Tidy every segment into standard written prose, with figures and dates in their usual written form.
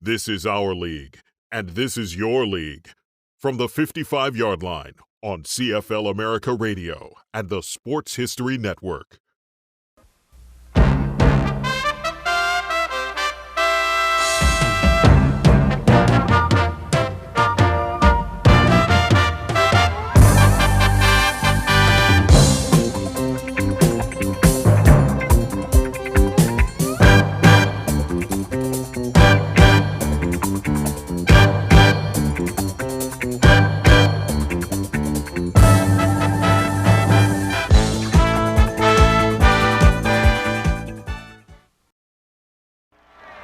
This is our league, and this is your league. From the 55-yard line on CFL America Radio and the Sports History Network.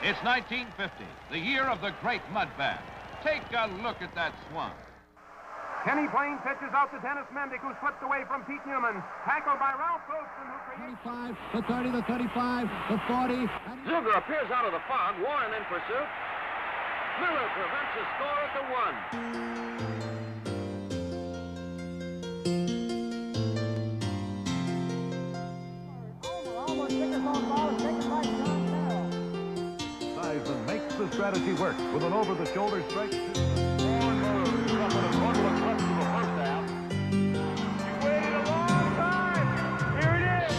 It's 1950, the year of the great mud bath. Take a look at that swamp. Kenny Blaine pitches out to Dennis Mendick, who slipped away from Pete Newman. Tackled by Ralph Wilson, who created... 25, the 30, the 35, the 40. Zuger appears out of the fog. Warren in pursuit. Miller prevents a score at the 1. Almost took his own ball and taken by John Merrill. And makes the strategy work with an over-the-shoulder strike. Warren Miller is up at a total of less than the first half. You waited a long time. Here it is.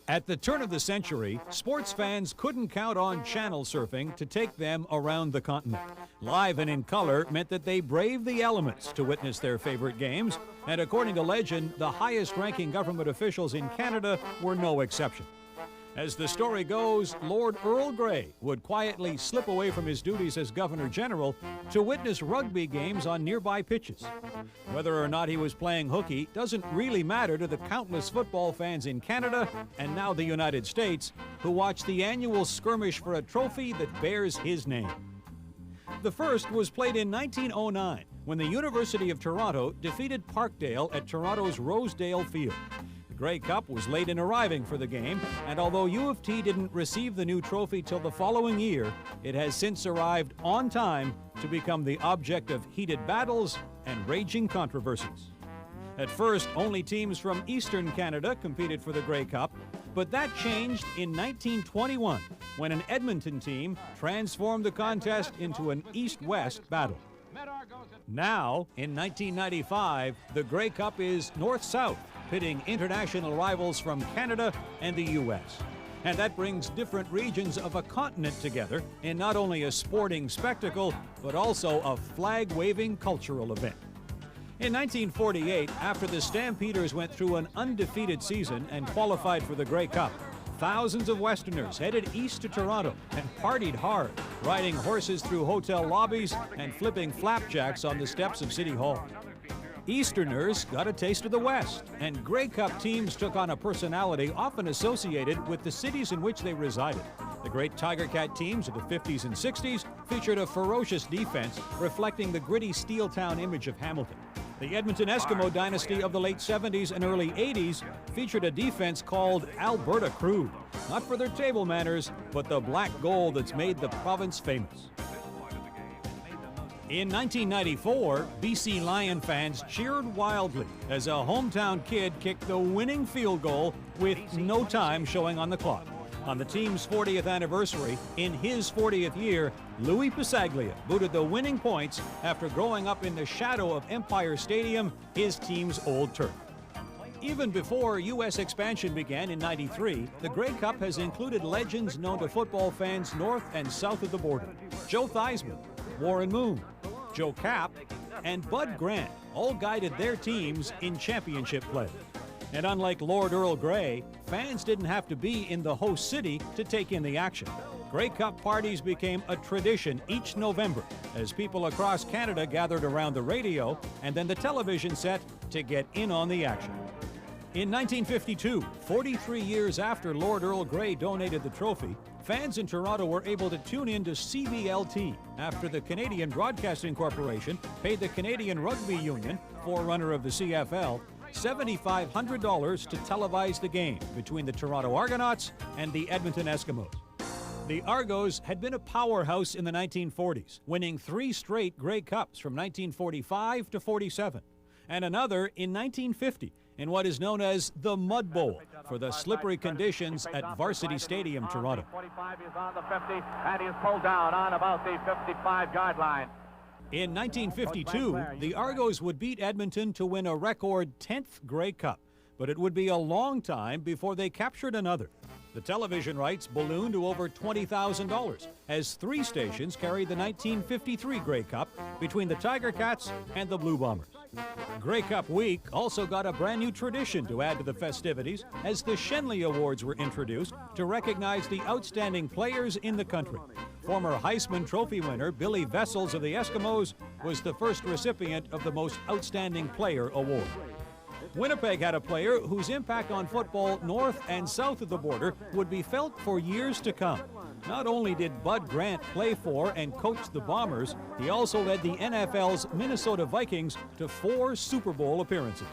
At the turn of the century, sports fans couldn't count on channel surfing to take them around the continent. Live and in color meant that they braved the elements to witness their favorite games, and according to legend, the highest-ranking government officials in Canada were no exception. As the story goes, Lord Earl Grey would quietly slip away from his duties as Governor General to witness rugby games on nearby pitches. Whether or not he was playing hooky doesn't really matter to the countless football fans in Canada and now the United States who watch the annual skirmish for a trophy that bears his name. The first was played in 1909 when the University of Toronto defeated Parkdale at Toronto's Rosedale Field. The Grey Cup was late in arriving for the game, and although U of T didn't receive the new trophy till the following year, it has since arrived on time to become the object of heated battles and raging controversies. At first, only teams from Eastern Canada competed for the Grey Cup, but that changed in 1921 when an Edmonton team transformed the contest into an East-West battle. Now, in 1995, the Grey Cup is North-South, pitting international rivals from Canada and the U.S. And that brings different regions of a continent together in not only a sporting spectacle, but also a flag-waving cultural event. In 1948, after the Stampeders went through an undefeated season and qualified for the Grey Cup, thousands of Westerners headed east to Toronto and partied hard, riding horses through hotel lobbies and flipping flapjacks on the steps of City Hall. Easterners got a taste of the West, and Grey Cup teams took on a personality often associated with the cities in which they resided. The great Tiger Cat teams of the 50s and 60s featured a ferocious defense reflecting the gritty steel town image of Hamilton. The Edmonton Eskimo dynasty of the late 70s and early 80s featured a defense called Alberta Crude, not for their table manners, but the black gold that's made the province famous. In 1994, BC Lion fans cheered wildly as a hometown kid kicked the winning field goal with no time showing on the clock. On the team's 40th anniversary, in his 40th year, Louis Passaglia booted the winning points after growing up in the shadow of Empire Stadium, his team's old turf. Even before U.S. expansion began in '93, the Grey Cup has included legends known to football fans north and south of the border. Joe Theismann, Warren Moon, Joe Kapp, and Bud Grant all guided their teams in championship play. And unlike Lord Earl Grey, fans didn't have to be in the host city to take in the action. Grey Cup parties became a tradition each November as people across Canada gathered around the radio and then the television set to get in on the action. In 1952, 43 years after Lord Earl Grey donated the trophy, fans in Toronto were able to tune in to CBLT after the Canadian Broadcasting Corporation paid the Canadian Rugby Union, forerunner of the CFL, $7,500 to televise the game between the Toronto Argonauts and the Edmonton Eskimos. The Argos had been a powerhouse in the 1940s, winning 3 straight Grey Cups from 1945 to 47, and another in 1950 in what is known as the Mud Bowl for the slippery conditions at Varsity Stadium, Toronto. 45 is on the 50, and he's pulled down on about the 55-yard line. In 1952, the Argos would beat Edmonton to win a record 10th Grey Cup, but it would be a long time before they captured another. The television rights ballooned to over $20,000 as 3 stations carried the 1953 Grey Cup between the Tiger Cats and the Blue Bombers. Grey Cup Week also got a brand new tradition to add to the festivities as the Schenley Awards were introduced to recognize the outstanding players in the country. Former Heisman Trophy winner Billy Vessels of the Eskimos was the first recipient of the Most Outstanding Player Award. Winnipeg had a player whose impact on football north and south of the border would be felt for years to come. Not only did Bud Grant play for and coach the Bombers, he also led the NFL's Minnesota Vikings to 4 Super Bowl appearances.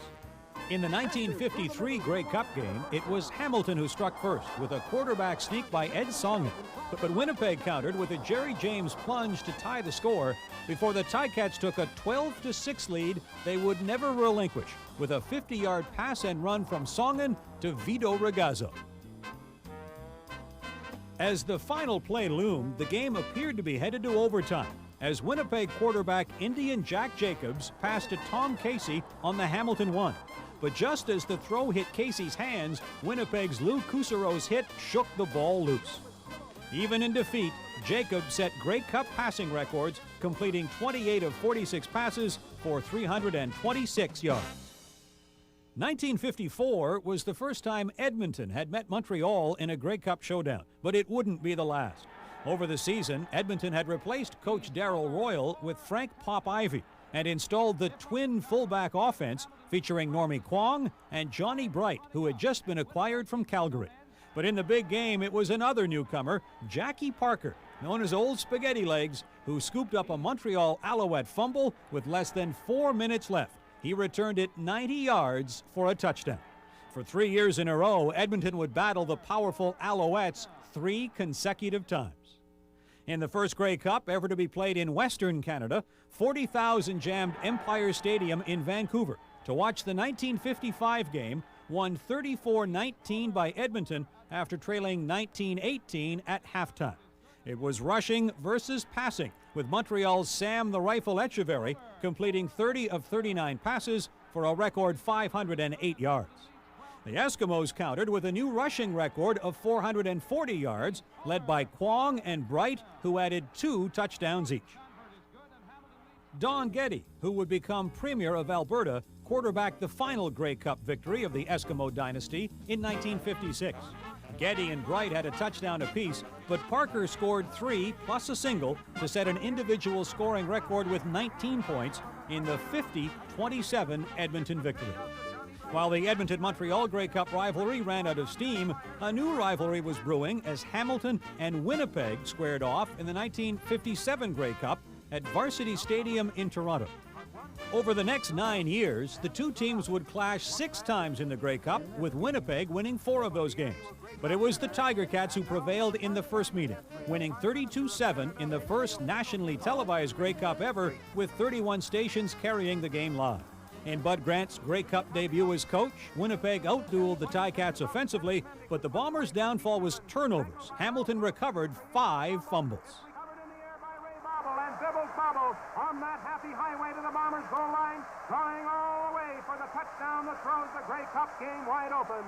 In the 1953 Grey Cup game, it was Hamilton who struck first with a quarterback sneak by Ed Songen. But Winnipeg countered with a Jerry James plunge to tie the score before the Ticats took a 12-6 lead they would never relinquish with a 50-yard pass and run from Songen to Vito Ragazzo. As the final play loomed, the game appeared to be headed to overtime as Winnipeg quarterback Indian Jack Jacobs passed to Tom Casey on the Hamilton 1. But just as the throw hit Casey's hands, Winnipeg's Lou Cousireau's hit shook the ball loose. Even in defeat, Jacobs set Grey Cup passing records, completing 28 of 46 passes for 326 yards. 1954 was the first time Edmonton had met Montreal in a Grey Cup showdown, but it wouldn't be the last. Over the season, Edmonton had replaced coach Darryl Royal with Frank Pop Ivy and installed the twin fullback offense featuring Normie Kwong and Johnny Bright, who had just been acquired from Calgary. But in the big game, it was another newcomer, Jackie Parker, known as Old Spaghetti Legs, who scooped up a Montreal Alouette fumble with less than 4 minutes left. He returned it 90 yards for a touchdown. For 3 years in a row, Edmonton would battle the powerful Alouettes 3 consecutive times. In the first Grey Cup ever to be played in Western Canada, 40,000 jammed Empire Stadium in Vancouver to watch the 1955 game, won 34-19 by Edmonton after trailing 19-18 at halftime. It was rushing versus passing, with Montreal's Sam the Rifle Echeverry completing 30 of 39 passes for a record 508 yards. The Eskimos countered with a new rushing record of 440 yards, led by Kwong and Bright, who added 2 touchdowns each. Don Getty, who would become Premier of Alberta, quarterbacked the final Grey Cup victory of the Eskimo dynasty in 1956. Getty and Bright had a touchdown apiece, but Parker scored 3 plus a single to set an individual scoring record with 19 points in the 50-27 Edmonton victory. While the Edmonton-Montreal Grey Cup rivalry ran out of steam, a new rivalry was brewing as Hamilton and Winnipeg squared off in the 1957 Grey Cup at Varsity Stadium in Toronto. Over the next 9 years, the 2 teams would clash 6 times in the Grey Cup, with Winnipeg winning 4 of those games. But it was the Tiger Cats who prevailed in the first meeting, winning 32-7 in the first nationally televised Grey Cup ever, with 31 stations carrying the game live. In Bud Grant's Grey Cup debut as coach, Winnipeg outdueled the Ticats offensively, but the Bombers' downfall was turnovers. Hamilton recovered 5 fumbles. And Dibbles Bobble on that happy highway to the Bombers' goal line, going all the way for the touchdown that throws the Grey Cup game wide open.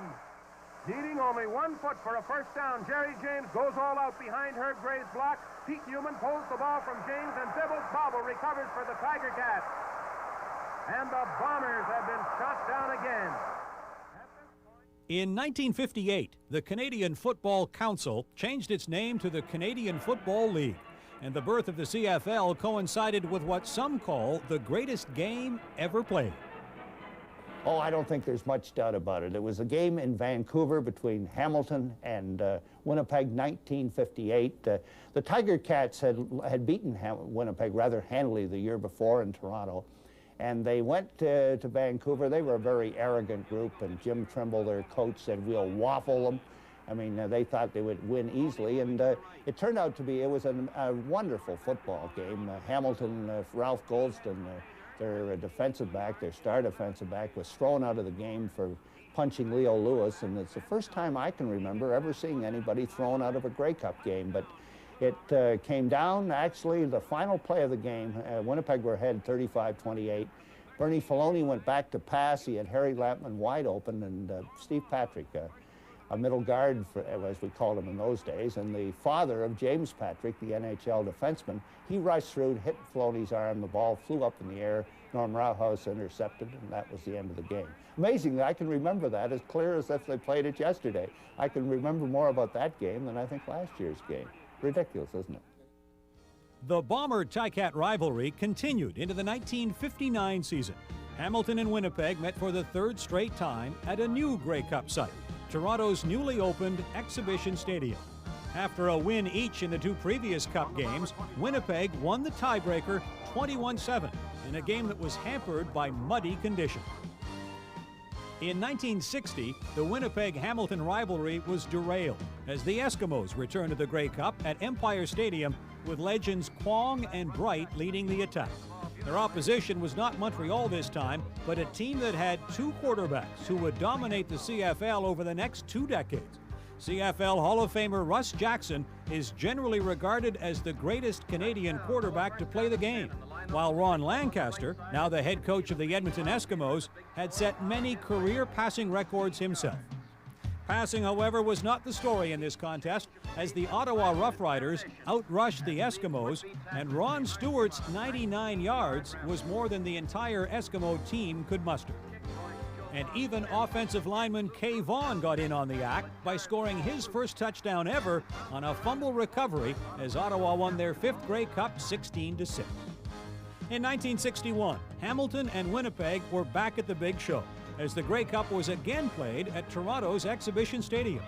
Needing only 1 foot for a first down, Jerry James goes all out behind Herb Gray's block. Pete Newman pulls the ball from James, and Dibbles Bobble recovers for the Tiger Cats. And the Bombers have been shot down again. In 1958, the Canadian Football Council changed its name to the Canadian Football League, and the birth of the CFL coincided with what some call the greatest game ever played. Oh, I don't think there's much doubt about it. It was a game in Vancouver between Hamilton and Winnipeg, 1958. The Tiger Cats had beaten Winnipeg rather handily the year before in Toronto, and they went to Vancouver. They were a very arrogant group, and Jim Trimble, their coach, said, "We'll waffle them." I mean, they thought they would win easily, and it turned out to be, it was a wonderful football game. Hamilton, Ralph Goldston, their defensive back, their star defensive back, was thrown out of the game for punching Leo Lewis, and it's the first time I can remember ever seeing anybody thrown out of a Grey Cup game. But it came down, actually, the final play of the game. Winnipeg were ahead 35-28. Bernie Filoni went back to pass. He had Harry Lampman wide open, and Steve Patrick, a middle guard, as we called him in those days, and the father of James Patrick, the NHL defenseman, he rushed through, hit Filoni's arm, the ball flew up in the air, Norm Rauhaus intercepted, and that was the end of the game. Amazing that I can remember that as clear as if they played it yesterday. I can remember more about that game than I think last year's game. Ridiculous, isn't it? The Bomber-Ticat rivalry continued into the 1959 season. Hamilton and Winnipeg met for the third straight time at a new Grey Cup site, Toronto's newly opened Exhibition Stadium. After a win each in the two previous Cup games, Winnipeg won the tiebreaker 21-7 in a game that was hampered by muddy conditions. In 1960, the Winnipeg-Hamilton rivalry was derailed as the Eskimos returned to the Grey Cup at Empire Stadium with legends Kwong and Bright leading the attack. Their opposition was not Montreal this time, but a team that had two quarterbacks who would dominate the CFL over the next 2 decades. CFL Hall of Famer Russ Jackson is generally regarded as the greatest Canadian quarterback to play the game, while Ron Lancaster, now the head coach of the Edmonton Eskimos, had set many career passing records himself. Passing, however, was not the story in this contest, as the Ottawa Roughriders outrushed the Eskimos, and Ron Stewart's 99 yards was more than the entire Eskimo team could muster. And even offensive lineman Kay Vaughn got in on the act by scoring his first touchdown ever on a fumble recovery as Ottawa won their 5th Grey Cup 16-6. In 1961, Hamilton and Winnipeg were back at the big show, as the Grey Cup was again played at Toronto's Exhibition Stadium.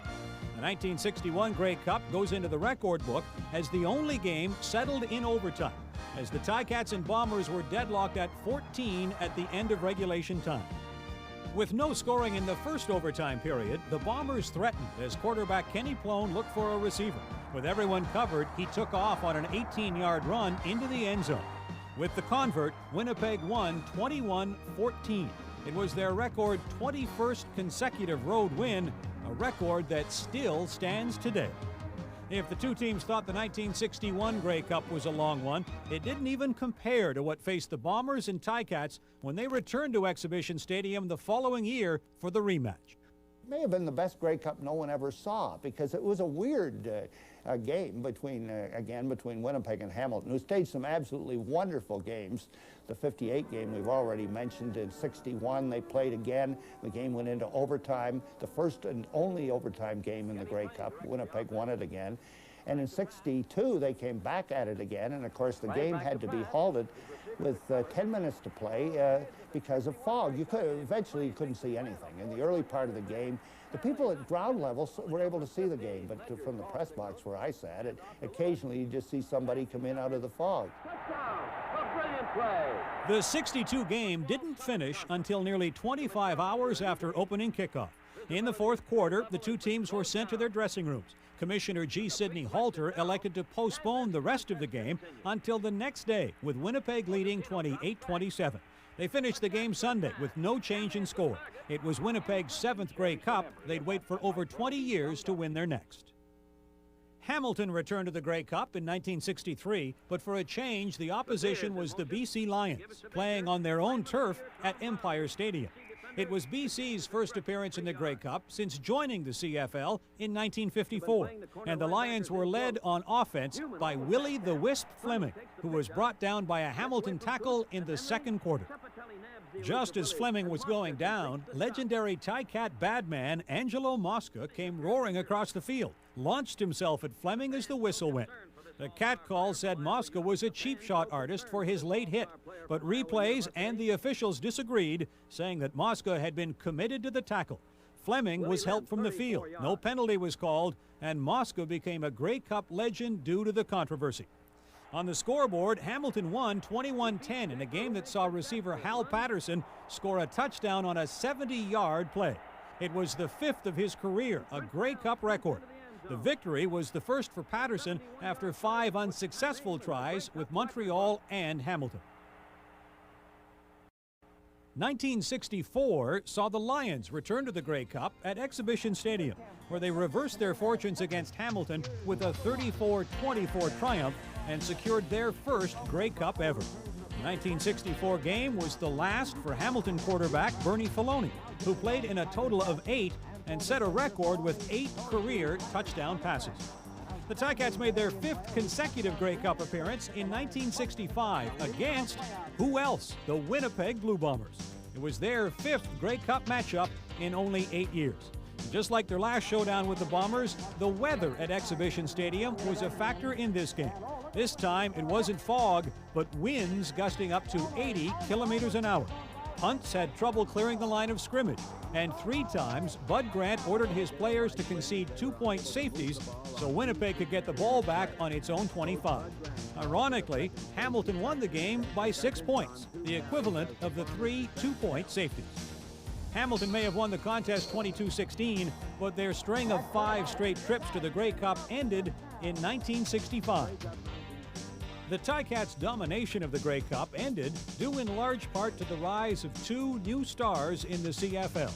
The 1961 Grey Cup goes into the record book as the only game settled in overtime, as the Ticats and Bombers were deadlocked at 14 at the end of regulation time. With no scoring in the first overtime period, the Bombers threatened as quarterback Kenny Plone looked for a receiver. With everyone covered, he took off on an 18-yard run into the end zone. With the convert, Winnipeg won 21-14. It was their record 21st consecutive road win, a record that still stands today. If the two teams thought the 1961 Grey Cup was a long one, it didn't even compare to what faced the Bombers and Ticats when they returned to Exhibition Stadium the following year for the rematch. It may have been the best Grey Cup no one ever saw, because it was a weird game between Winnipeg and Hamilton, who staged some absolutely wonderful games. The 58 game we've already mentioned. In 61 they played again. The game went into overtime, the first and only overtime game in the Grey Cup. Winnipeg won it again. And in 62 they came back at it again, and of course the game had to be halted with 10 minutes to play because of fog. Eventually you couldn't see anything. In the early part of the game, the people at ground level were able to see the game, but from the press box where I sat, occasionally you just see somebody come in out of the fog. Touchdown! A brilliant play! The 62 game didn't finish until nearly 25 hours after opening kickoff. In the fourth quarter, the two teams were sent to their dressing rooms. Commissioner G. Sidney Halter elected to postpone the rest of the game until the next day, with Winnipeg leading 28-27. They finished the game Sunday with no change in score. It was Winnipeg's 7th Grey Cup. They'd wait for over 20 years to win their next. Hamilton returned to the Grey Cup in 1963, but for a change, the opposition was the BC Lions, playing on their own turf at Empire Stadium. It was BC's first appearance in the Grey Cup since joining the CFL in 1954, and the Lions were led on offense by Willie the Wisp Fleming, who was brought down by a Hamilton tackle in the second quarter. Just as Fleming was going down, legendary Ticat badman Angelo Mosca came roaring across the field, launched himself at Fleming as the whistle went. The cat call said Mosca was a cheap shot artist for his late hit, but replays and the officials disagreed, saying that Mosca had been committed to the tackle. Fleming was helped from the field, no penalty was called, and Mosca became a Grey Cup legend due to the controversy. On the scoreboard, Hamilton won 21-10 in a game that saw receiver Hal Patterson score a touchdown on a 70-yard play. It was the 5th of his career, a Grey Cup record. The victory was the first for Patterson after 5 unsuccessful tries with Montreal and Hamilton. 1964 saw the Lions return to the Grey Cup at Exhibition Stadium, where they reversed their fortunes against Hamilton with a 34-24 triumph and secured their first Grey Cup ever. The 1964 game was the last for Hamilton quarterback Bernie Filoni, who played in a total of 8 and set a record with 8 career touchdown passes. The Ticats made their 5th consecutive Grey Cup appearance in 1965 against, who else? The Winnipeg Blue Bombers. It was their 5th Grey Cup matchup in only 8 years. Just like their last showdown with the Bombers, the weather at Exhibition Stadium was a factor in this game. This time it wasn't fog, but winds gusting up to 80 kilometers an hour. Punts had trouble clearing the line of scrimmage, and 3 times Bud Grant ordered his players to concede 2-point safeties so Winnipeg could get the ball back on its own 25. Ironically, Hamilton won the game by 6 points, the equivalent of the 3 2-point safeties. Hamilton may have won the contest 22-16, but their string of 5 straight trips to the Grey Cup ended in 1965. The Ticats' domination of the Grey Cup ended due in large part to the rise of 2 new stars in the CFL.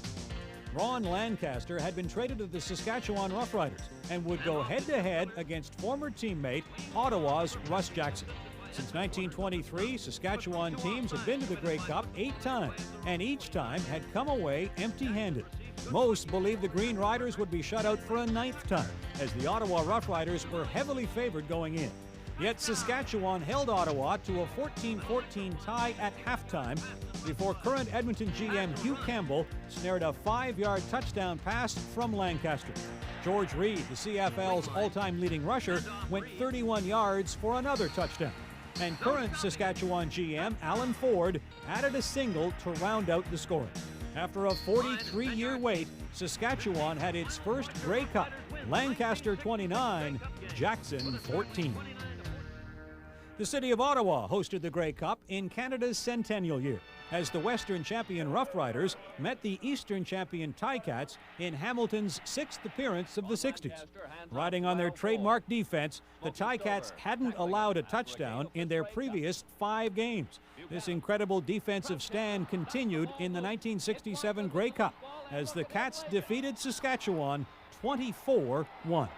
Ron Lancaster had been traded to the Saskatchewan Roughriders and would go head-to-head against former teammate Ottawa's Russ Jackson. Since 1923, Saskatchewan teams had been to the Grey Cup 8 times, and each time had come away empty-handed. Most believed the Green Riders would be shut out for a 9th time, as the Ottawa Roughriders were heavily favored going in. Yet Saskatchewan held Ottawa to a 14-14 tie at halftime before current Edmonton GM Hugh Campbell snared a 5-yard touchdown pass from Lancaster. George Reed, the CFL's all-time leading rusher, went 31 yards for another touchdown. And current Saskatchewan GM Alan Ford added a single to round out the scoring. After a 43-year wait, Saskatchewan had its first Grey Cup. Lancaster 29, Jackson 14. The city of Ottawa hosted the Grey Cup in Canada's centennial year, as the Western champion Roughriders met the Eastern champion Ticats in Hamilton's 6th appearance of the 60s. Riding on their trademark defense, the Ticats hadn't allowed a touchdown in their previous 5 games. This incredible defensive stand continued in the 1967 Grey Cup, as the Cats defeated Saskatchewan 24-1.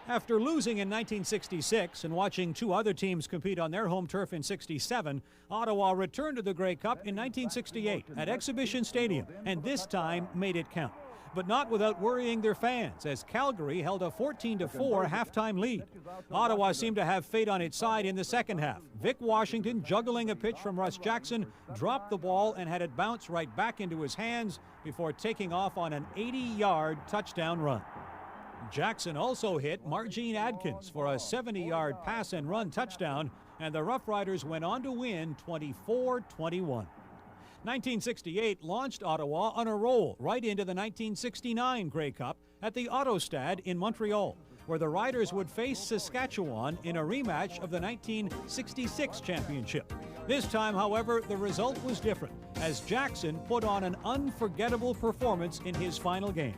After losing in 1966 and watching 2 other teams compete on their home turf in '67, Ottawa returned to the Grey Cup in 1968 at Exhibition Stadium, and this time made it count. But not without worrying their fans, as Calgary held a 14-4 halftime lead. Ottawa seemed to have fate on its side in the second half. Vic Washington, juggling a pitch from Russ Jackson, dropped the ball and had it bounce right back into his hands before taking off on an 80-yard touchdown run. Jackson also hit Margene Adkins for a 70-yard pass and run touchdown, and the Roughriders went on to win 24-21. 1968 launched Ottawa on a roll right into the 1969 Grey Cup at the Autostade in Montreal, where the Riders would face Saskatchewan in a rematch of the 1966 championship. This time, however, the result was different, as Jackson put on an unforgettable performance in his final game.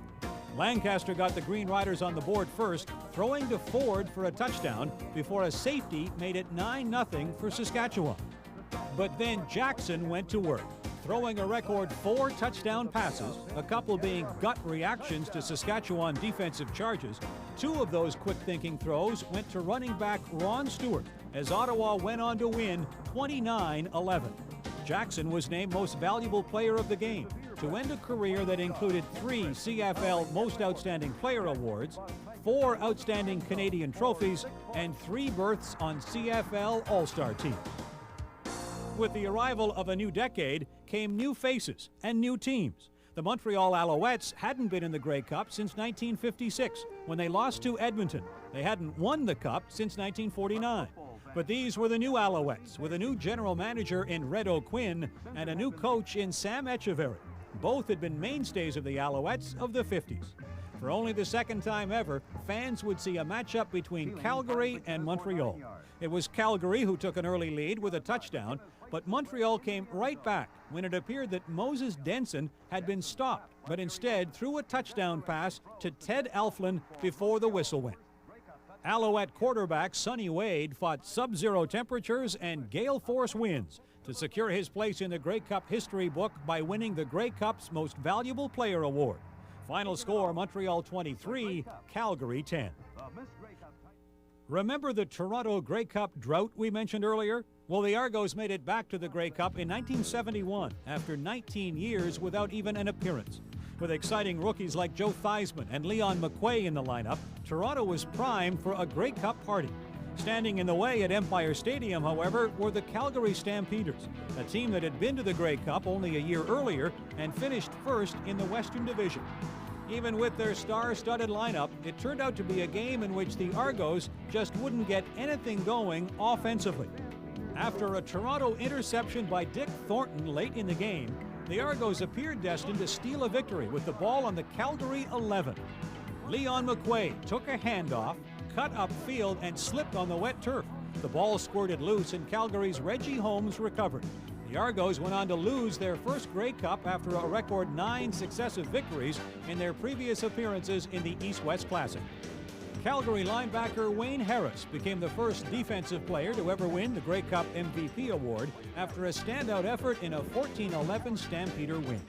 Lancaster got the Green Riders on the board first, throwing to Ford for a touchdown before a safety made it 9-0 for Saskatchewan. But then Jackson went to work, throwing a record 4 touchdown passes, a couple being gut reactions to Saskatchewan defensive charges. 2 of those quick-thinking throws went to running back Ron Stewart, as Ottawa went on to win 29-11. Jackson was named Most Valuable Player of the Game, to end a career that included 3 CFL Most Outstanding Player awards, 4 Outstanding Canadian trophies, and 3 berths on CFL All-Star teams. With the arrival of a new decade came new faces and new teams. The Montreal Alouettes hadn't been in the Grey Cup since 1956, when they lost to Edmonton. They hadn't won the Cup since 1949. But these were the new Alouettes, with a new general manager in Red O'Quinn and a new coach in Sam Echeverry. Both had been mainstays of the Alouettes of the 50s. For only the second time ever, fans would see a matchup between Calgary and Montreal. It was Calgary who took an early lead with a touchdown, but Montreal came right back when it appeared that Moses Denson had been stopped, but instead threw a touchdown pass to Ted Elflin before the whistle went. Alouette quarterback Sonny Wade fought sub-zero temperatures and gale force winds to secure his place in the Grey Cup history book by winning the Grey Cup's Most Valuable Player Award. Final score, Montreal 23, Calgary 10. Remember the Toronto Grey Cup drought we mentioned earlier? Well, the Argos made it back to the Grey Cup in 1971 after 19 years without even an appearance. With exciting rookies like Joe Theismann and Leon McQuay in the lineup, Toronto was primed for a Grey Cup party. Standing in the way at Empire Stadium, however, were the Calgary Stampeders, a team that had been to the Grey Cup only a year earlier and finished first in the Western Division. Even with their star-studded lineup, it turned out to be a game in which the Argos just wouldn't get anything going offensively. After a Toronto interception by Dick Thornton late in the game, the Argos appeared destined to steal a victory with the ball on the Calgary 11. Leon McQuay took a handoff, cut upfield, and slipped on the wet turf. The ball squirted loose and Calgary's Reggie Holmes recovered. The Argos went on to lose their first Grey Cup after a record 9 successive victories in their previous appearances in the East-West Classic. Calgary linebacker Wayne Harris became the first defensive player to ever win the Grey Cup MVP award after a standout effort in a 14-11 Stampeder win.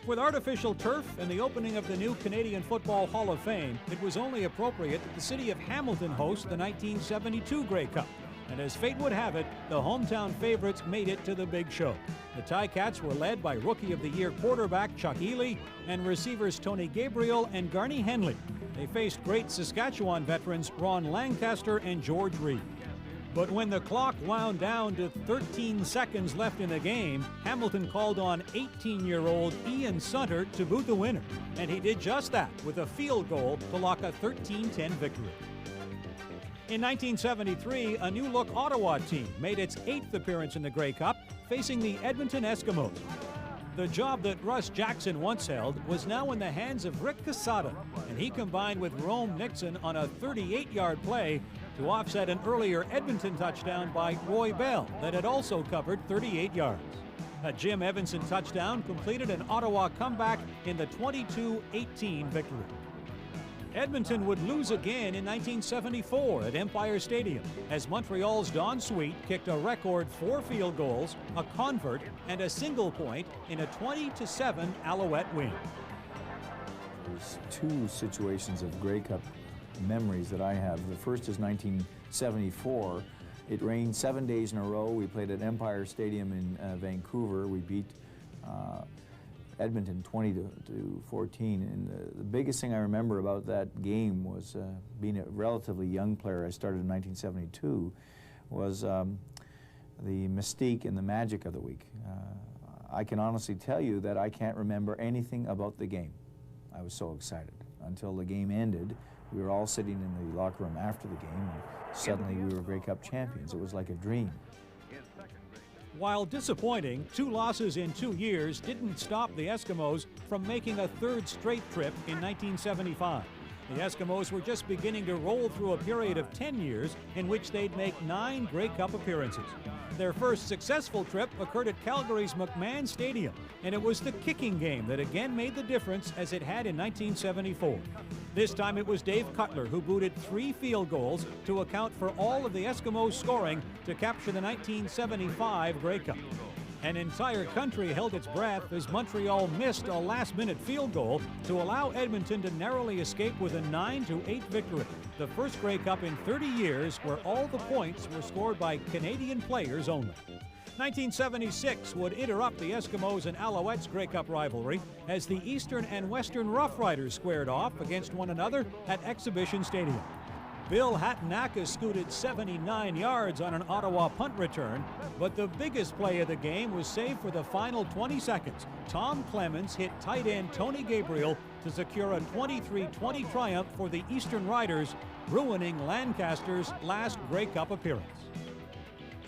With artificial turf and the opening of the new Canadian Football Hall of Fame, it was only appropriate that the city of Hamilton host the 1972 Grey Cup. And as fate would have it, the hometown favorites made it to the big show. The Ticats were led by Rookie of the Year quarterback Chuck Ely and receivers Tony Gabriel and Garnie Henley. They faced great Saskatchewan veterans Ron Lancaster and George Reed. But when the clock wound down to 13 seconds left in the game, Hamilton called on 18-year-old Ian Sutter to boot the winner. And he did just that with a field goal to lock a 13-10 victory. In 1973, a new-look Ottawa team made its 8th appearance in the Grey Cup, facing the Edmonton Eskimos. The job that Russ Jackson once held was now in the hands of Rick Casada, and he combined with Rome Nixon on a 38-yard play to offset an earlier Edmonton touchdown by Roy Bell that had also covered 38 yards. A Jim Evanson touchdown completed an Ottawa comeback in the 22-18 victory. Edmonton would lose again in 1974 at Empire Stadium as Montreal's Don Sweet kicked a record 4 field goals, a convert, and a single point in a 20-7 Alouette win. There's 2 situations of Grey Cup memories that I have. The first is 1974. It rained 7 days in a row. We played at Empire Stadium in Vancouver. We beat Edmonton 20-14, and the biggest thing I remember about that game was being a relatively young player. I started in 1972. Was the mystique and the magic of the week. I can honestly tell you that I can't remember anything about the game. I was so excited until the game ended. We were all sitting in the locker room after the game, and suddenly we were Grey Cup champions. It was like a dream. While disappointing, 2 losses in 2 years didn't stop the Eskimos from making a 3rd straight trip in 1975. The Eskimos were just beginning to roll through a period of 10 years in which they'd make 9 Grey Cup appearances. Their first successful trip occurred at Calgary's McMahon Stadium, and it was the kicking game that again made the difference as it had in 1974. This time it was Dave Cutler who booted 3 field goals to account for all of the Eskimos scoring to capture the 1975 Grey Cup. An entire country held its breath as Montreal missed a last-minute field goal to allow Edmonton to narrowly escape with a 9-8 victory, the first Grey Cup in 30 years where all the points were scored by Canadian players only. 1976 would interrupt the Eskimos and Alouettes Grey Cup rivalry as the Eastern and Western Rough Riders squared off against one another at Exhibition Stadium. Bill Hattanaka scooted 79 yards on an Ottawa punt return, but the biggest play of the game was saved for the final 20 seconds. Tom Clemens hit tight end Tony Gabriel to secure a 23-20 triumph for the Eastern Riders, ruining Lancaster's last Grey Cup appearance.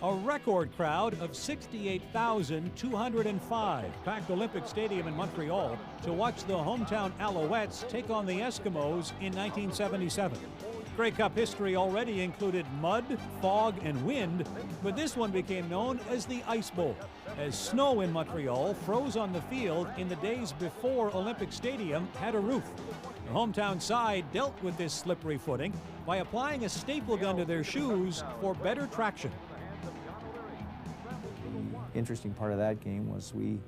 A record crowd of 68,205 packed Olympic Stadium in Montreal to watch the hometown Alouettes take on the Eskimos in 1977. Grey Cup history already included mud, fog, and wind, but this one became known as the Ice Bowl, as snow in Montreal froze on the field in the days before Olympic Stadium had a roof. The hometown side dealt with this slippery footing by applying a staple gun to their shoes for better traction. The interesting part of that game was we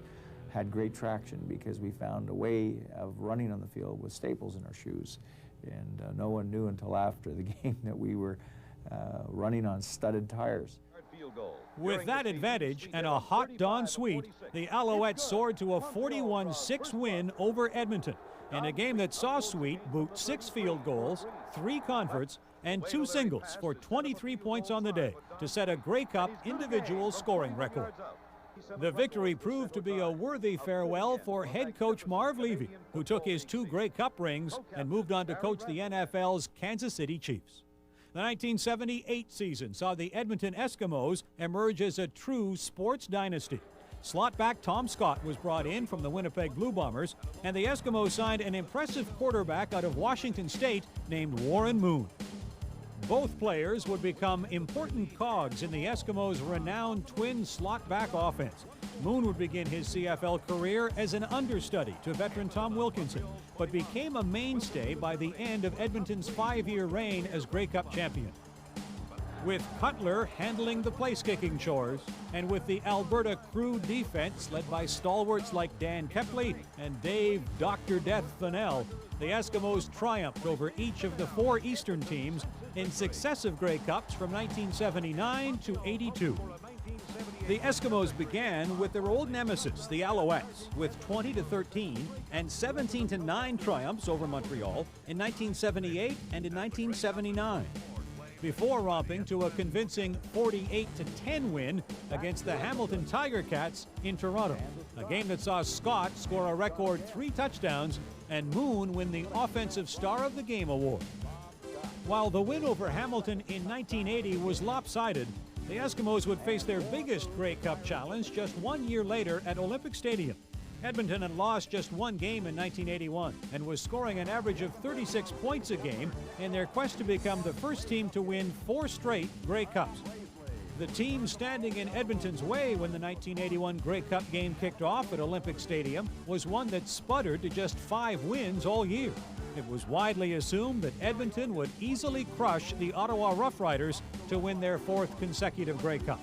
had great traction because we found a way of running on the field with staples in our shoes. And no one knew until after the game that we were running on studded tires. With that advantage and a hot dawn sweet, the Alouettes soared to a 41-6 win over Edmonton, in a game that saw Sweet boot 6 field goals, 3 converts, and 2 singles for 23 points on the day to set a Grey Cup individual scoring record. The victory proved to be a worthy farewell for head coach Marv Levy, who took his 2 Grey Cup rings and moved on to coach the NFL's Kansas City Chiefs. The 1978 season saw the Edmonton Eskimos emerge as a true sports dynasty. Slot back Tom Scott was brought in from the Winnipeg Blue Bombers, and the Eskimos signed an impressive quarterback out of Washington State named Warren Moon. Both players would become important cogs in the Eskimos' renowned twin slot-back offense. Moon would begin his CFL career as an understudy to veteran Tom Wilkinson, but became a mainstay by the end of Edmonton's 5-year reign as Grey Cup champion. With Cutler handling the place-kicking chores, and with the Alberta crew defense led by stalwarts like Dan Kepley and Dave Dr. Death Fennell, the Eskimos triumphed over each of the 4 Eastern teams in successive Grey Cups from 1979 to 82. The Eskimos began with their old nemesis, the Alouettes, with 20-13 and 17-9 triumphs over Montreal in 1978 and in 1979. Before romping to a convincing 48-10 win against the Hamilton Tiger Cats in Toronto, a game that saw Scott score a record 3 touchdowns and Moon win the Offensive Star of the Game award. While the win over Hamilton in 1980 was lopsided, the Eskimos would face their biggest Grey Cup challenge just 1 year later at Olympic Stadium. Edmonton had lost just 1 game in 1981 and was scoring an average of 36 points a game in their quest to become the first team to win 4 straight Grey Cups. The team standing in Edmonton's way when the 1981 Grey Cup game kicked off at Olympic Stadium was one that sputtered to just 5 wins all year. It was widely assumed that Edmonton would easily crush the Ottawa Rough Riders to win their 4th consecutive Grey Cup.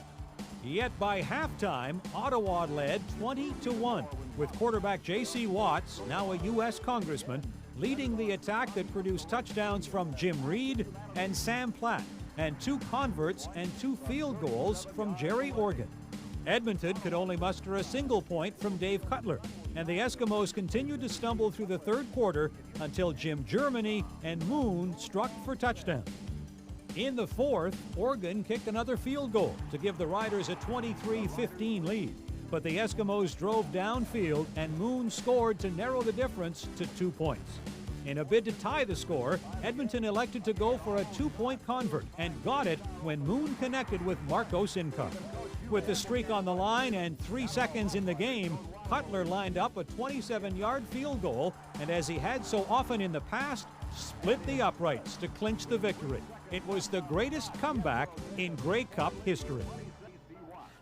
Yet by halftime, Ottawa led 20-1, with quarterback J.C. Watts, now a U.S. congressman, leading the attack that produced touchdowns from Jim Reed and Sam Platt, and 2 converts and 2 field goals from Jerry Organ. Edmonton could only muster a single point from Dave Cutler, and the Eskimos continued to stumble through the 3rd quarter until Jim Germany and Moon struck for touchdowns. In the 4th, Organ kicked another field goal to give the Riders a 23-15 lead, but the Eskimos drove downfield and Moon scored to narrow the difference to 2 points. In a bid to tie the score, Edmonton elected to go for a 2-point convert and got it when Moon connected with Marco Sincar. With the streak on the line and 3 seconds in the game, Cutler lined up a 27-yard field goal, and as he had so often in the past, split the uprights to clinch the victory. It was the greatest comeback in Grey Cup history.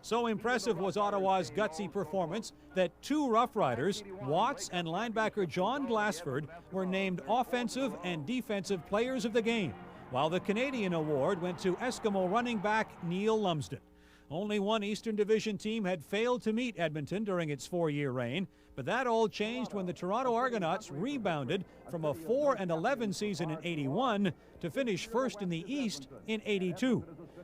So impressive was Ottawa's gutsy performance that 2 Rough Riders, Watts and linebacker John Glassford, were named Offensive and Defensive Players of the Game, while the Canadian award went to Eskimo running back Neil Lumsden. Only 1 Eastern Division team had failed to meet Edmonton during its 4-year reign, but that all changed when the Toronto Argonauts rebounded from a 4-11 season in 81 to finish first in the East in 82.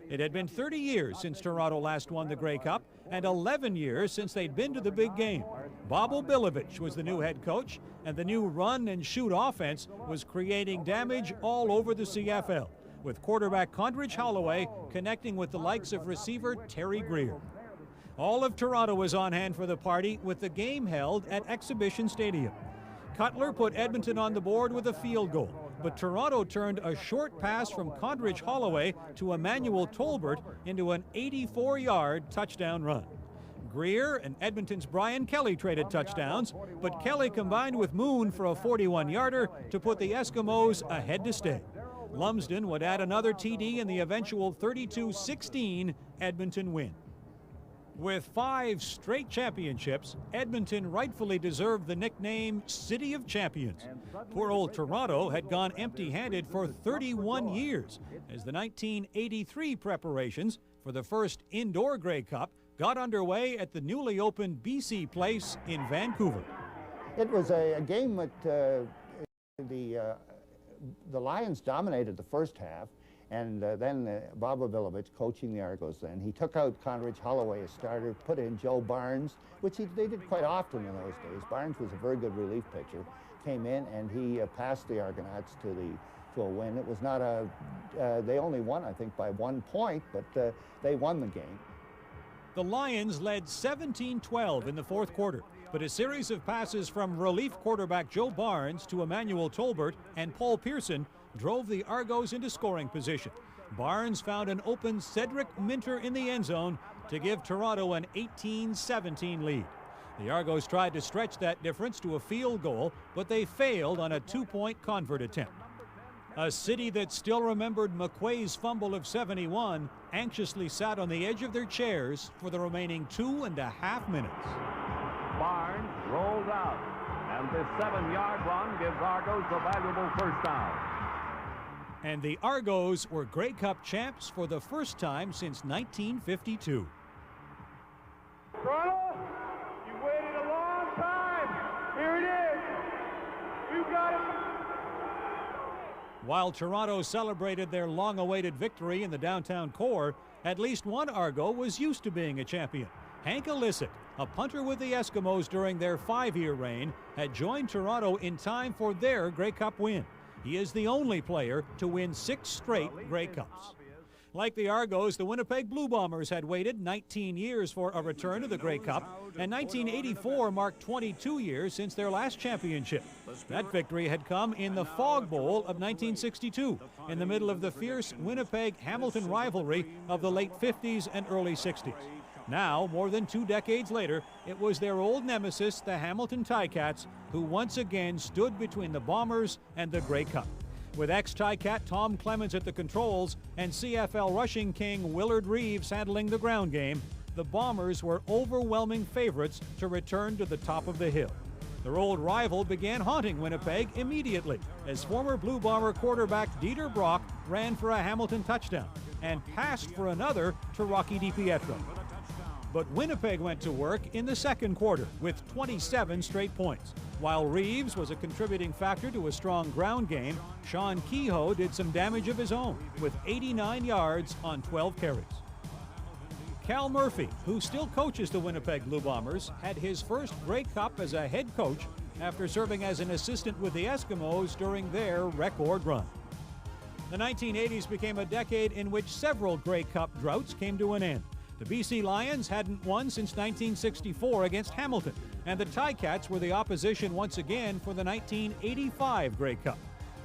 It had been 30 years since Toronto last won the Grey Cup and 11 years since they'd been to the big game. Bob Obilovich was the new head coach, and the new run-and-shoot offense was creating damage all over the CFL, with quarterback Condridge Holloway connecting with the likes of receiver Terry Greer. All of Toronto was on hand for the party, with the game held at Exhibition Stadium. Cutler put Edmonton on the board with a field goal, but Toronto turned a short pass from Condridge Holloway to Emmanuel Tolbert into an 84-yard touchdown run. Greer and Edmonton's Brian Kelly traded touchdowns, but Kelly combined with Moon for a 41-yarder to put the Eskimos ahead to stay. Lumsden would add another TD in the eventual 32-16 Edmonton win. With 5 straight championships, Edmonton rightfully deserved the nickname City of Champions. Poor old Toronto had gone empty-handed for 31 years as the 1983 preparations for the first indoor Grey Cup got underway at the newly opened BC Place in Vancouver. It was a game that the Lions dominated the first half, and then Bob Avilovich, coaching the Argos then, he took out Condridge Holloway as starter, put in Joe Barnes, which they did quite often in those days. Barnes was a very good relief pitcher, came in and he passed the Argonauts to a win. It was not they only won, I think, by 1 point, but they won the game. The Lions led 17-12 in the fourth quarter, but a series of passes from relief quarterback Joe Barnes to Emmanuel Tolbert and Paul Pearson drove the Argos into scoring position. Barnes found an open Cedric Minter in the end zone to give Toronto an 18-17 lead. The Argos tried to stretch that difference to a field goal, but they failed on a 2-point convert attempt. A city that still remembered McQuay's fumble of 71 anxiously sat on the edge of their chairs for the remaining 2.5 minutes. Barnes rolls out, and this 7-yard run gives Argos the valuable first down. And the Argos were Grey Cup champs for the first time since 1952. Toronto, you waited a long time. Here it is. You got it. While Toronto celebrated their long-awaited victory in the downtown core, at least one Argo was used to being a champion. Hank Illicit, a punter with the Eskimos during their 5-year reign, had joined Toronto in time for their Grey Cup win. He is the only player to win 6 straight Grey Cups. Like the Argos, the Winnipeg Blue Bombers had waited 19 years for a return to the Grey Cup, and 1984 marked 22 years since their last championship. That victory had come in the Fog Bowl of 1962, in the middle of the fierce Winnipeg-Hamilton rivalry of the late 50s and early 60s. Now, more than 2 decades later, it was their old nemesis, the Hamilton Ticats, who once again stood between the Bombers and the Grey Cup. With ex-Ticat Tom Clemens at the controls and CFL rushing king Willard Reeves handling the ground game, the Bombers were overwhelming favorites to return to the top of the hill. Their old rival began haunting Winnipeg immediately as former Blue Bomber quarterback Dieter Brock ran for a Hamilton touchdown and passed for another to Rocky DiPietro. But Winnipeg went to work in the second quarter with 27 straight points. While Reeves was a contributing factor to a strong ground game, Sean Kehoe did some damage of his own with 89 yards on 12 carries. Cal Murphy, who still coaches the Winnipeg Blue Bombers, had his first Grey Cup as a head coach after serving as an assistant with the Eskimos during their record run. The 1980s became a decade in which several Grey Cup droughts came to an end. The BC Lions hadn't won since 1964 against Hamilton, and the Ticats were the opposition once again for the 1985 Grey Cup.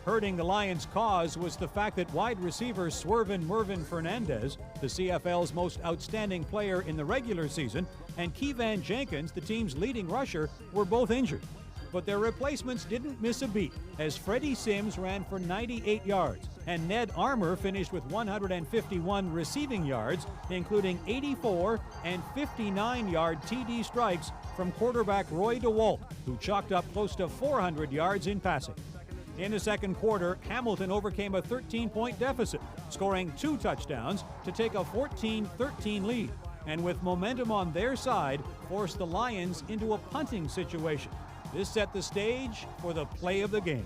Hurting the Lions' cause was the fact that wide receiver Swervin Mervin Fernandez, the CFL's most outstanding player in the regular season, and Keevan Jenkins, the team's leading rusher, were both injured. But their replacements didn't miss a beat, as Freddie Sims ran for 98 yards, and Ned Armour finished with 151 receiving yards, including 84 and 59-yard TD strikes from quarterback Roy DeWalt, who chalked up close to 400 yards in passing. In the second quarter, Hamilton overcame a 13-point deficit, scoring 2 touchdowns to take a 14-13 lead, and with momentum on their side, forced the Lions into a punting situation. This set the stage for the play of the game.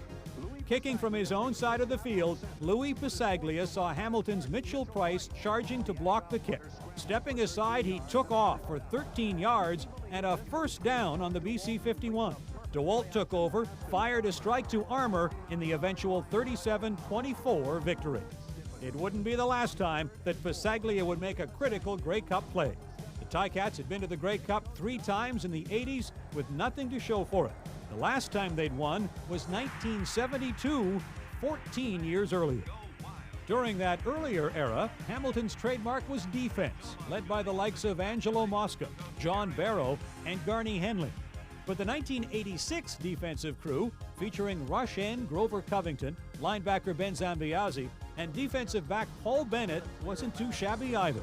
Kicking from his own side of the field, Louis Passaglia saw Hamilton's Mitchell Price charging to block the kick. Stepping aside, he took off for 13 yards and a first down on the BC 51. DeWalt took over, fired a strike to Armour in the eventual 37-24 victory. It wouldn't be the last time that Bisaglia would make a critical Grey Cup play. The Ticats had been to the Grey Cup 3 times in the 80s with nothing to show for it. The last time they'd won was 1972, 14 years earlier. During that earlier era, Hamilton's trademark was defense, led by the likes of Angelo Mosca, John Barrow, and Garney Henley. But the 1986 defensive crew, featuring rush end Grover Covington, linebacker Ben Zambiazzi, and defensive back Paul Bennett, wasn't too shabby either.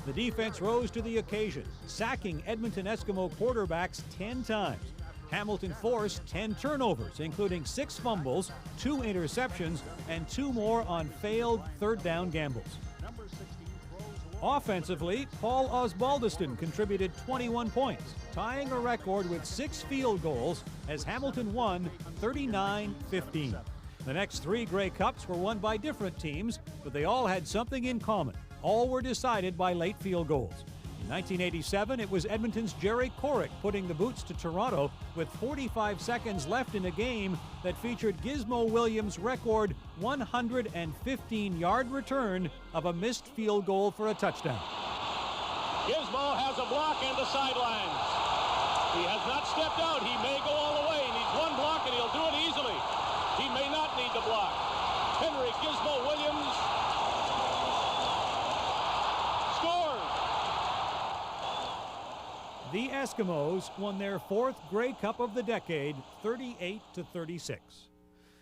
The defense rose to the occasion, sacking Edmonton Eskimo quarterbacks 10 times. Hamilton forced 10 turnovers, including 6 fumbles, 2 interceptions, and 2 more on failed third down gambles. Offensively, Paul Osbaldiston contributed 21 points, tying a record with 6 field goals as Hamilton won 39-15. The next 3 Grey Cups were won by different teams, but they all had something in common. All were decided by late field goals. In 1987, it was Edmonton's Jerry Corrick putting the boots to Toronto with 45 seconds left in a game that featured Gizmo Williams' record 115-yard return of a missed field goal for a touchdown. Gizmo has a block and the sidelines. He has not stepped out. He may go all the way. He needs one block and he'll do it easily. He may not need the block. Henry Gizmo Williams scores. The Eskimos won their 4th Grey Cup of the decade, 38-36.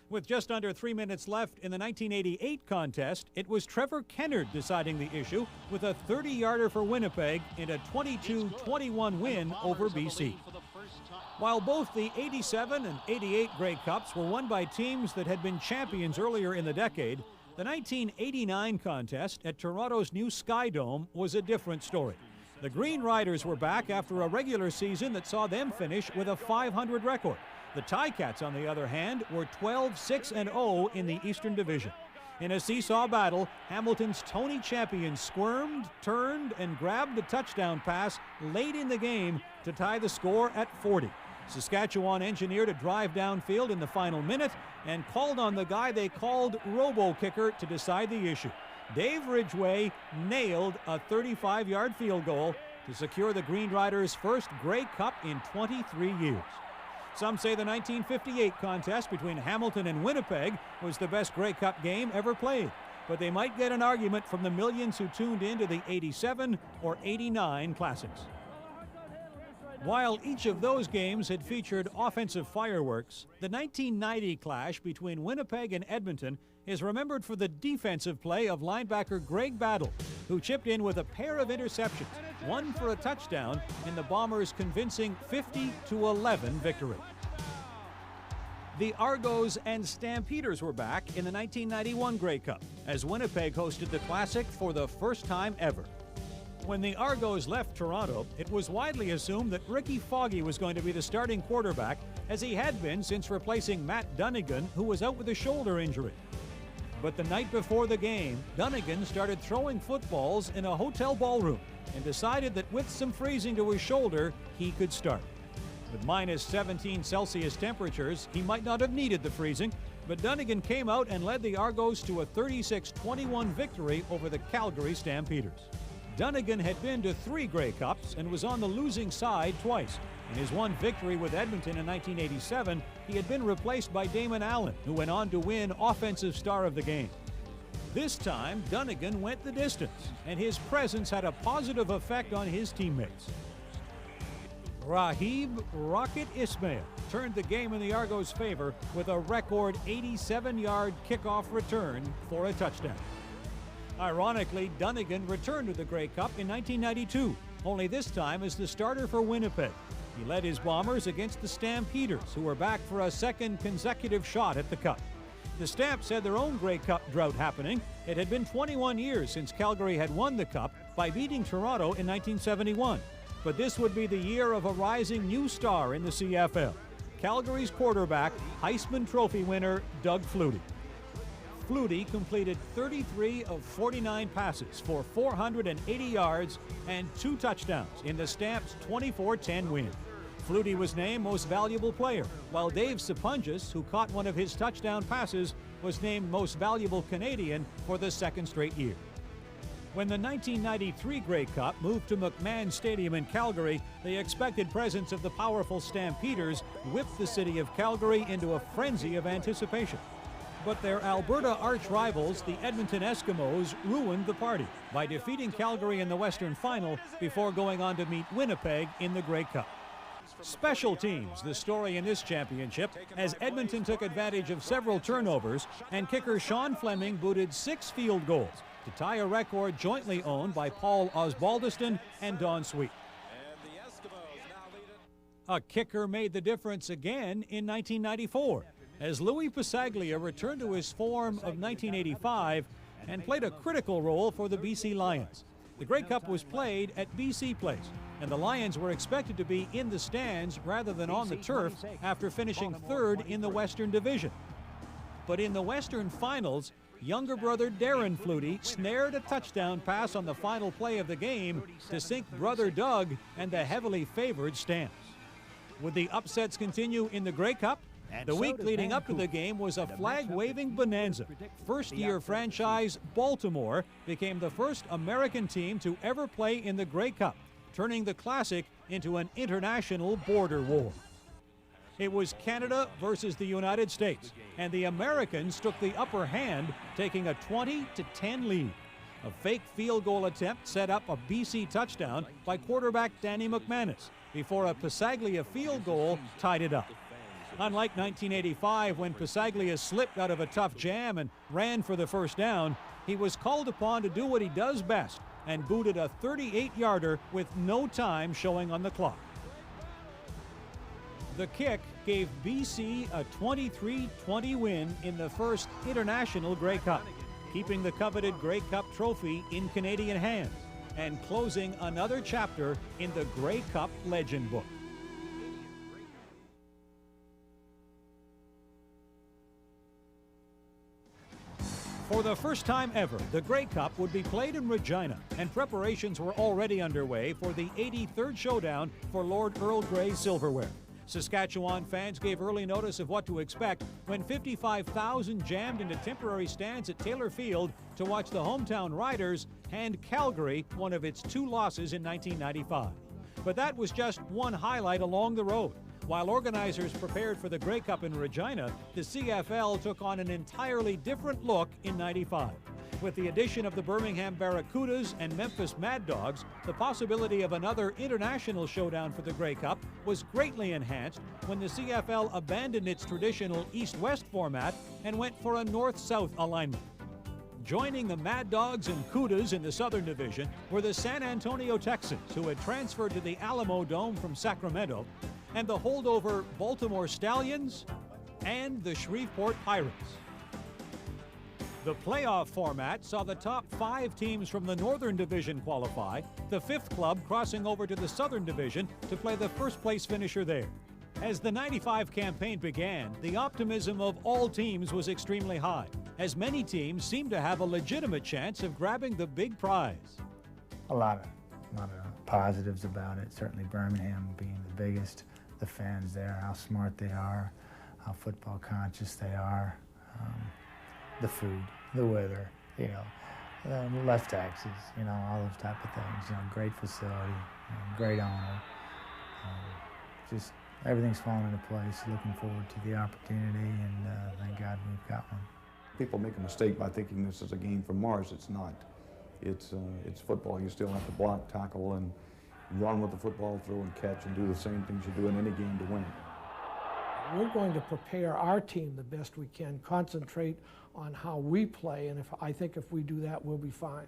With just under 3 minutes left in the 1988 contest, it was Trevor Kennard deciding the issue with a 30-yarder for Winnipeg in a 22-21 win over BC. While both the 87 and 88 Grey Cups were won by teams that had been champions earlier in the decade, the 1989 contest at Toronto's new Sky Dome was a different story. The Green Riders were back after a regular season that saw them finish with a .500 record. The Ticats, on the other hand, were 12-6-0 in the Eastern Division. In a seesaw battle, Hamilton's Tony Champion squirmed, turned, and grabbed a touchdown pass late in the game to tie the score at 40. Saskatchewan engineered a drive downfield in the final minute and called on the guy they called Robo-Kicker to decide the issue. Dave Ridgway nailed a 35-yard field goal to secure the Green Riders' first Grey Cup in 23 years. Some say the 1958 contest between Hamilton and Winnipeg was the best Grey Cup game ever played, but they might get an argument from the millions who tuned into the 87 or 89 classics. While each of those games had featured offensive fireworks, the 1990 clash between Winnipeg and Edmonton is remembered for the defensive play of linebacker Greg Battle, who chipped in with a pair of interceptions, one for a touchdown in the Bombers' convincing 50-11 victory. The Argos and Stampeders were back in the 1991 Grey Cup as Winnipeg hosted the Classic for the first time ever. When the Argos left Toronto, it was widely assumed that Ricky Foggy was going to be the starting quarterback, as he had been since replacing Matt Dunnigan, who was out with a shoulder injury. But the night before the game, Dunnigan started throwing footballs in a hotel ballroom and decided that with some freezing to his shoulder, he could start. With minus 17 Celsius temperatures, he might not have needed the freezing, but Dunnigan came out and led the Argos to a 36-21 victory over the Calgary Stampeders. Dunnigan had been to 3 Grey Cups and was on the losing side twice. In his one victory with Edmonton in 1987, he had been replaced by Damon Allen, who went on to win Offensive Star of the Game. This time, Dunnigan went the distance, and his presence had a positive effect on his teammates. Rahib Rocket Ismail turned the game in the Argos' favor with a record 87-yard kickoff return for a touchdown. Ironically, Dunnigan returned to the Grey Cup in 1992, only this time as the starter for Winnipeg. He led his Bombers against the Stampeders, who were back for a second consecutive shot at the Cup. The Stamps had their own Grey Cup drought happening. It had been 21 years since Calgary had won the Cup by beating Toronto in 1971. But this would be the year of a rising new star in the CFL, Calgary's quarterback, Heisman Trophy winner Doug Flutie. Flutie completed 33 of 49 passes for 480 yards and 2 touchdowns in the Stamps' 24-10 win. Flutie was named Most Valuable Player, while Dave Sapunjas, who caught one of his touchdown passes, was named Most Valuable Canadian for the second straight year. When the 1993 Grey Cup moved to McMahon Stadium in Calgary, the expected presence of the powerful Stampeders whipped the city of Calgary into a frenzy of anticipation. But their Alberta arch-rivals, the Edmonton Eskimos, ruined the party by defeating Calgary in the Western Final before going on to meet Winnipeg in the Grey Cup. Special teams, the story in this championship, as Edmonton took advantage of several turnovers and kicker Sean Fleming booted 6 field goals to tie a record jointly owned by Paul Osbaldiston and Don Sweet. A kicker made the difference again in 1994, as Louis Passaglia returned to his form of 1985 and played a critical role for the BC Lions. The Grey Cup was played at BC Place, and the Lions were expected to be in the stands rather than on the turf after finishing third in the Western Division. But in the Western Finals, younger brother Darren Flutie snared a touchdown pass on the final play of the game to sink brother Doug and the heavily favored Stamps. Would the upsets continue in the Grey Cup? The week leading up to the game was a flag-waving bonanza. First-year franchise Baltimore became the first American team to ever play in the Grey Cup, turning the Classic into an international border war. It was Canada versus the United States, and the Americans took the upper hand, taking a 20-10 lead. A fake field goal attempt set up a BC touchdown by quarterback Danny McManus before a Passaglia field goal tied it up. Unlike 1985, when Passaglia slipped out of a tough jam and ran for the first down, he was called upon to do what he does best and booted a 38-yarder with no time showing on the clock. The kick gave BC a 23-20 win in the first International Grey Cup, keeping the coveted Grey Cup trophy in Canadian hands and closing another chapter in the Grey Cup legend book. For the first time ever, the Grey Cup would be played in Regina, and preparations were already underway for the 83rd showdown for Lord Earl Grey silverware. Saskatchewan fans gave early notice of what to expect when 55,000 jammed into temporary stands at Taylor Field to watch the hometown Riders hand Calgary one of its 2 losses in 1995. But that was just one highlight along the road. While organizers prepared for the Grey Cup in Regina, the CFL took on an entirely different look in '95. With the addition of the Birmingham Barracudas and Memphis Mad Dogs, the possibility of another international showdown for the Grey Cup was greatly enhanced when the CFL abandoned its traditional East-West format and went for a North-South alignment. Joining the Mad Dogs and Cudas in the Southern Division were the San Antonio Texans, who had transferred to the Alamo Dome from Sacramento, and the holdover Baltimore Stallions and the Shreveport Pirates. The playoff format saw the top 5 teams from the Northern Division qualify, the 5th club crossing over to the Southern Division to play the first-place finisher there. As the '95 campaign began, the optimism of all teams was extremely high, as many teams seemed to have a legitimate chance of grabbing the big prize. A lot of positives about it, certainly Birmingham being the biggest, the fans there, how smart they are, how football conscious they are. The food, the weather, less taxes, all those type of things. Great facility, great owner. Just everything's falling into place. Looking forward to the opportunity, and thank God we've got one. People make a mistake by thinking this is a game from Mars. It's not. It's football. You still have to block, tackle, and run with the football, throw and catch, and do the same things you do in any game to win. We're going to prepare our team the best we can, concentrate on how we play, and I think if we do that, we'll be fine.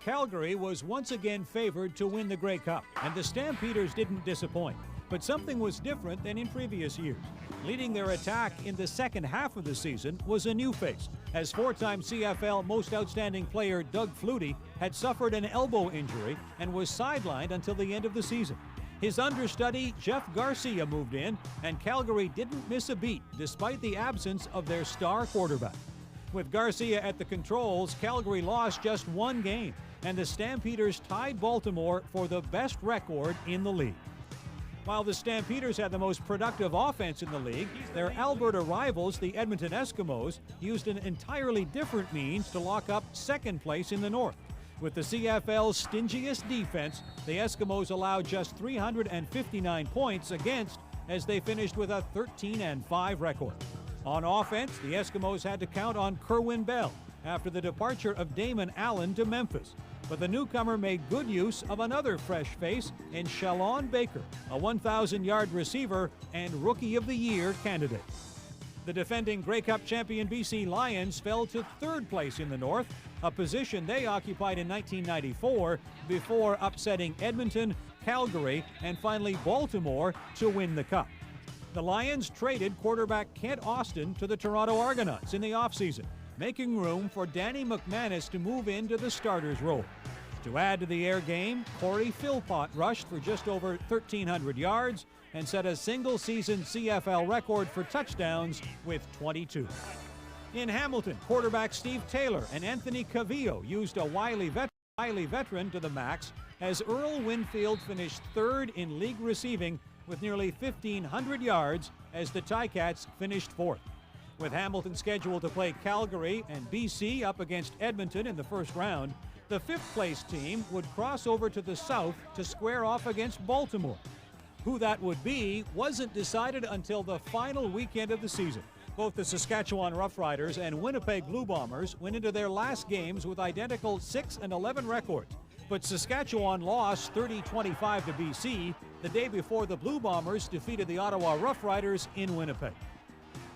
Calgary was once again favored to win the Grey Cup, and the Stampeders didn't disappoint. But something was different than in previous years. Leading their attack in the second half of the season was a new face, as 4-time CFL Most Outstanding Player Doug Flutie had suffered an elbow injury and was sidelined until the end of the season. His understudy, Jeff Garcia, moved in, and Calgary didn't miss a beat despite the absence of their star quarterback. With Garcia at the controls, Calgary lost just 1 game, and the Stampeders tied Baltimore for the best record in the league. While the Stampeders had the most productive offense in the league, their Alberta rivals, the Edmonton Eskimos, used an entirely different means to lock up second place in the North. With the CFL's stingiest defense, the Eskimos allowed just 359 points against, as they finished with a 13-5 record. On offense, the Eskimos had to count on Kerwin Bell after the departure of Damon Allen to Memphis. But the newcomer made good use of another fresh face in Shalon Baker, a 1,000-yard receiver and Rookie of the Year candidate. The defending Grey Cup champion BC Lions fell to third place in the North, a position they occupied in 1994 before upsetting Edmonton, Calgary, and finally Baltimore to win the Cup. The Lions traded quarterback Kent Austin to the Toronto Argonauts in the offseason, making room for Danny McManus to move into the starter's role. To add to the air game, Corey Philpott rushed for just over 1,300 yards and set a single-season CFL record for touchdowns with 22. In Hamilton, quarterback Steve Taylor and Anthony Cavillo used a wily veteran to the max as Earl Winfield finished third in league receiving with nearly 1,500 yards as the Ticats finished fourth. With Hamilton scheduled to play Calgary and BC up against Edmonton in the first round, the fifth-place team would cross over to the south to square off against Baltimore. Who that would be wasn't decided until the final weekend of the season. Both the Saskatchewan Roughriders and Winnipeg Blue Bombers went into their last games with identical 6-11 records. But Saskatchewan lost 30-25 to BC the day before the Blue Bombers defeated the Ottawa Roughriders in Winnipeg.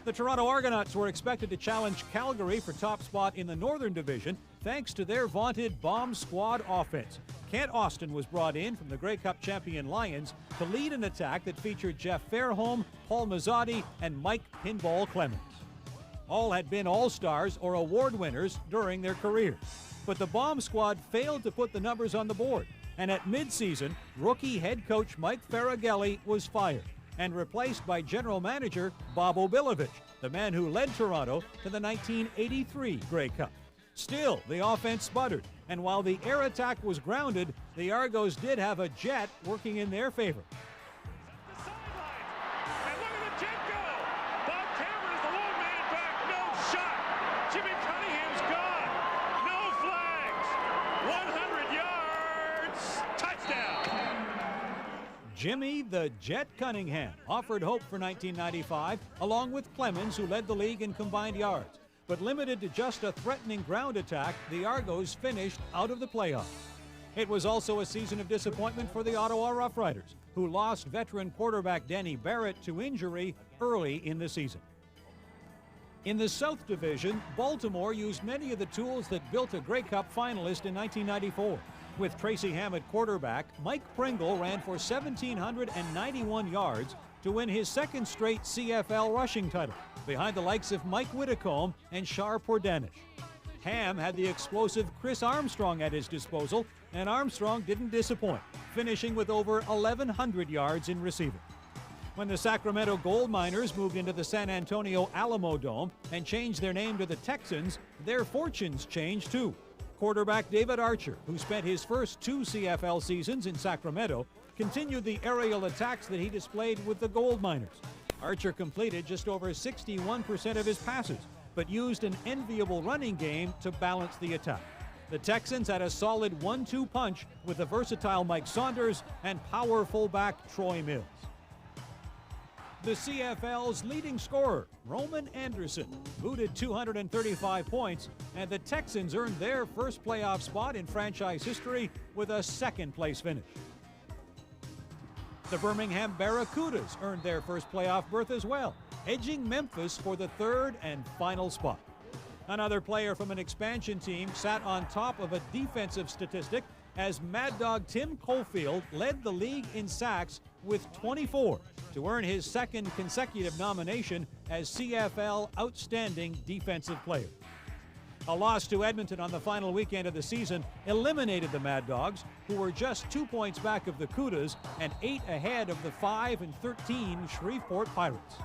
The Toronto Argonauts were expected to challenge Calgary for top spot in the Northern Division thanks to their vaunted bomb squad offense. Kent Austin was brought in from the Grey Cup champion Lions to lead an attack that featured Jeff Fairholm, Paul Mazzotti, and Mike Pinball Clemens. All had been All-Stars or award winners during their careers. But the bomb squad failed to put the numbers on the board, and at midseason, rookie head coach Mike Faragelli was fired and replaced by general manager Bob Obilovich, the man who led Toronto to the 1983 Grey Cup. Still, the offense sputtered, and while the air attack was grounded, the Argos did have a jet working in their favor. Jimmy the Jet Cunningham offered hope for 1995, along with Clemens, who led the league in combined yards. But limited to just a threatening ground attack, the Argos finished out of the playoffs. It was also a season of disappointment for the Ottawa Roughriders, who lost veteran quarterback Danny Barrett to injury early in the season. In the South Division, Baltimore used many of the tools that built a Grey Cup finalist in 1994. With Tracy Ham at quarterback, Mike Pringle ran for 1,791 yards to win his second straight CFL rushing title, behind the likes of Mike Whitacombe and Shar Pordanish. Ham had the explosive Chris Armstrong at his disposal, and Armstrong didn't disappoint, finishing with over 1,100 yards in receiving. When the Sacramento Gold Miners moved into the San Antonio Alamo Dome and changed their name to the Texans, their fortunes changed too. Quarterback David Archer, who spent his first 2 CFL seasons in Sacramento, continued the aerial attacks that he displayed with the Gold Miners. Archer completed just over 61% of his passes, but used an enviable running game to balance the attack. The Texans had a solid 1-2 punch with the versatile Mike Saunders and power fullback Troy Mills. The CFL's leading scorer, Roman Anderson, booted 235 points, and the Texans earned their first playoff spot in franchise history with a second-place finish. The Birmingham Barracudas earned their first playoff berth as well, edging Memphis for the third and final spot. Another player from an expansion team sat on top of a defensive statistic as Mad Dog Tim Caulfield led the league in sacks with 24 to earn his second consecutive nomination as CFL Outstanding Defensive Player. A loss to Edmonton on the final weekend of the season eliminated the Mad Dogs, who were just 2 points back of the Cudas and 8 ahead of the 5-13 Shreveport Pirates.